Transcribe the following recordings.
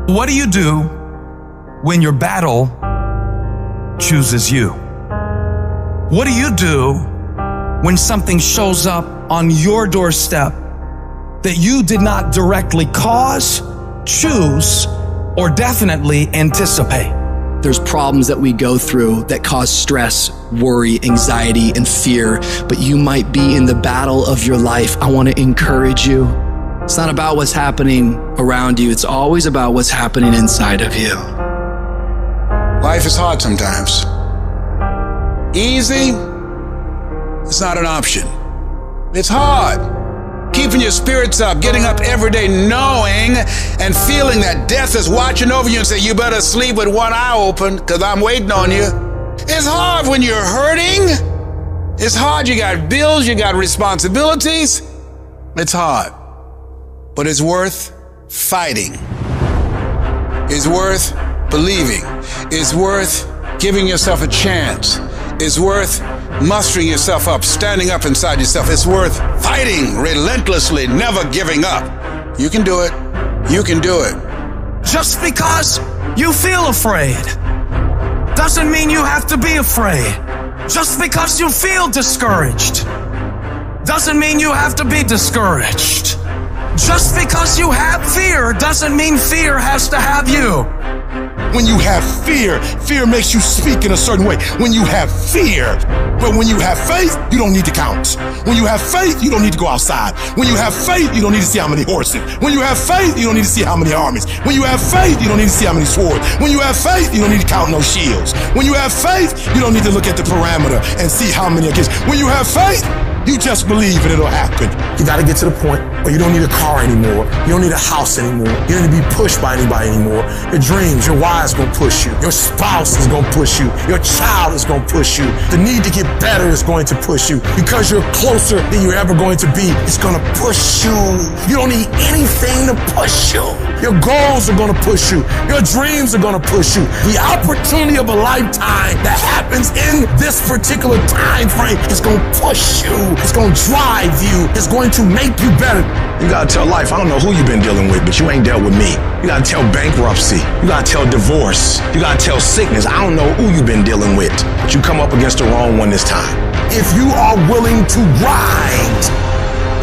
What do you do when your battle chooses you? What do you do when something shows up on your doorstep that you did not directly cause, choose, or definitely anticipate? There's problems that we go through that cause stress, worry, anxiety, and fear, but you might be in the battle of your life. I want to encourage you. It's not about what's happening around you. It's always about what's happening inside of you. Life is hard sometimes. Easy, it's not an option. It's hard. Keeping your spirits up, getting up every day knowing and feeling that death is watching over you and say, you better sleep with one eye open because I'm waiting on you. It's hard when you're hurting. It's hard. You got bills, you got responsibilities. It's hard. But it's worth fighting. It's worth believing. It's worth giving yourself a chance. It's worth mustering yourself up, standing up inside yourself. It's worth fighting relentlessly, never giving up. You can do it. You can do it. Just because you feel afraid doesn't mean you have to be afraid. Just because you feel discouraged doesn't mean you have to be discouraged. Just because you have fear doesn't mean fear has to have you. When you have fear, fear makes you speak in a certain way. When you have fear, but when you have faith, you don't need to count. When you have faith, you don't need to go outside. When you have faith, you don't need to see how many horses. When you have faith, you don't need to see how many armies. When you have faith, you don't need to see how many swords. When you have faith, you don't need to count no shields. When you have faith, you don't need to look at the parameter and see how many against. When you have faith, you just believe and it'll happen. You gotta get to the point where you don't need a car anymore. You don't need a house anymore. You don't need to be pushed by anybody anymore. Your dreams, your wives gonna push you. Your spouse is gonna push you. Your child is gonna push you. The need to get better is going to push you. Because you're closer than you're ever going to be, it's gonna push you. You don't need anything to push you. Your goals are gonna push you. Your dreams are gonna push you. The opportunity of a lifetime that happens in this particular time frame is gonna push you. It's going to drive you. It's going to make you better. You got to tell life, I don't know who you've been dealing with, but you ain't dealt with me. You got to tell bankruptcy. You got to tell divorce. You got to tell sickness. I don't know who you've been dealing with, but you come up against the wrong one this time. If you are willing to grind,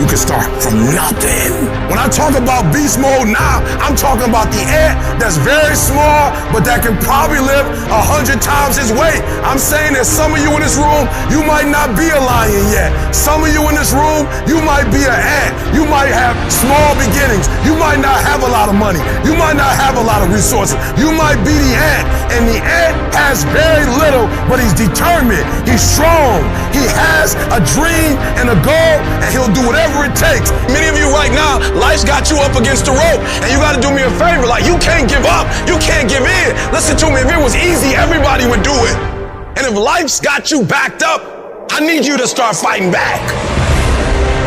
you can start from nothing. When I talk about beast mode now, I'm talking about the ant that's very small, but that can probably lift 100 times his weight. I'm saying that some of you in this room, you might not be a lion yet. Some of you in this room, you might be an ant. You might have small beginnings. You might not have a lot of money. You might not have a lot of resources. You might be the ant, and the ant has very little, but he's determined. He's strong. He has a dream and a goal, and he'll do whatever it takes. Many of you right now, life's got you up against the rope, and you got to do me a favor. Like, you can't give up. You can't give in. Listen to me. If it was easy, everybody would do it. And if life's got you backed up, I need you to start fighting back.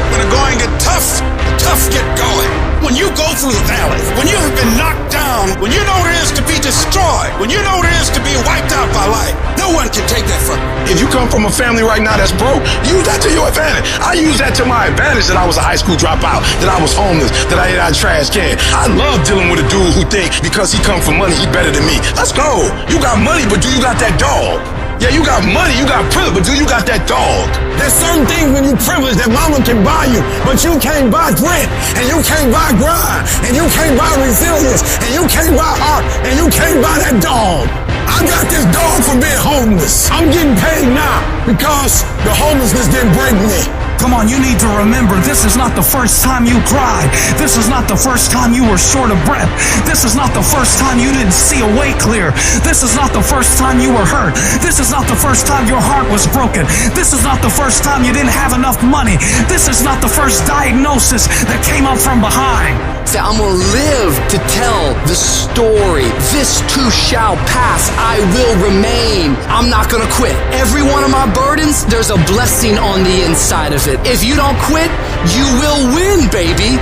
When the going get tough, tough get going. When you go through the valley, when you have been knocked down, when you know what it is to be destroyed, when you know what it is to be wiped out by life, no one can take that from you. If you come from a family right now that's broke, use that to your advantage. I use that to my advantage that I was a high school dropout, that I was homeless, that I ate out of trash can. I love dealing with a dude who think because he come from money, he better than me. Let's go. You got money, but do you got that dog? Yeah, you got money, you got privilege, but do you got that dog? There's certain things when you privilege that mama can buy you, but you can't buy grit, and you can't buy grind, and you can't buy resilience, and you can't buy heart, and you can't buy that dog. I got this dog for being homeless. I'm getting paid now because the homelessness didn't break me. Come on, you need to remember, this is not the first time you cried. This is not the first time you were short of breath. This is not the first time you didn't see a way clear. This is not the first time you were hurt. This is not the first time your heart was broken. This is not the first time you didn't have enough money. This is not the first diagnosis that came up from behind. Say, I'm gonna live to tell the story. This too shall pass. I will remain. I'm not gonna quit. Every one of my burdens, there's a blessing on the inside of it. If you don't quit, you will win, baby.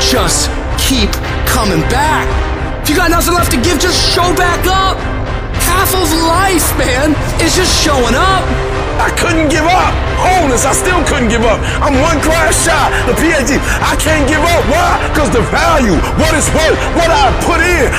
Just keep coming back. If you got nothing left to give, just show back up. Half of life, man, is just showing up. I couldn't give up. homeless. I still couldn't give up. I'm one class shy. The PhD. I can't give up. Why? Because the value, what it's worth, what I put in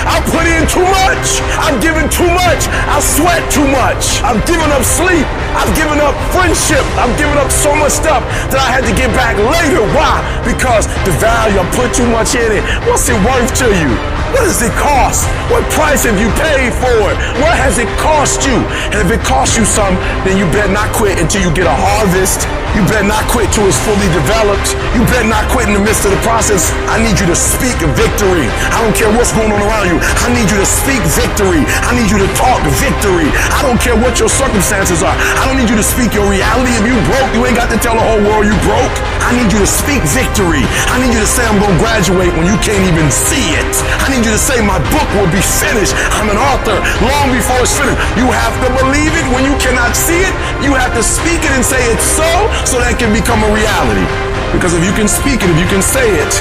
too much. I'm giving too much. I sweat too much. I've given up sleep. I've given up friendship. I've given up so much stuff that I had to get back later. Why? Because the value, I put too much in it. What's it worth to you? What does it cost? What price have you paid for it? What has it cost you? And if it costs you something, then you better not quit until you get a harvest. You better not quit till it's fully developed. You better not quit in the midst of the process. I need you to speak victory. I don't care what's going on around you. I need you to speak victory. I need you to talk victory. I don't care what your circumstances are. I don't need you to speak your reality. If you broke, you ain't got to tell the whole world you broke. I need you to speak victory. I need you to say I'm going to graduate when you can't even see it. I need you to say my book will be finished. I'm an author long before it's finished. You have to believe it when you cannot see it. You have to speak it and say it's so that it can become a reality. Because if you can speak it, if you can say it,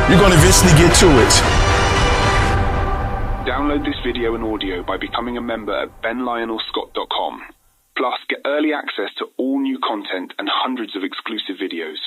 you're going to eventually get to it. Download this video and audio by becoming a member at benlionelscott.com. Plus, get early access to all new content and hundreds of exclusive videos.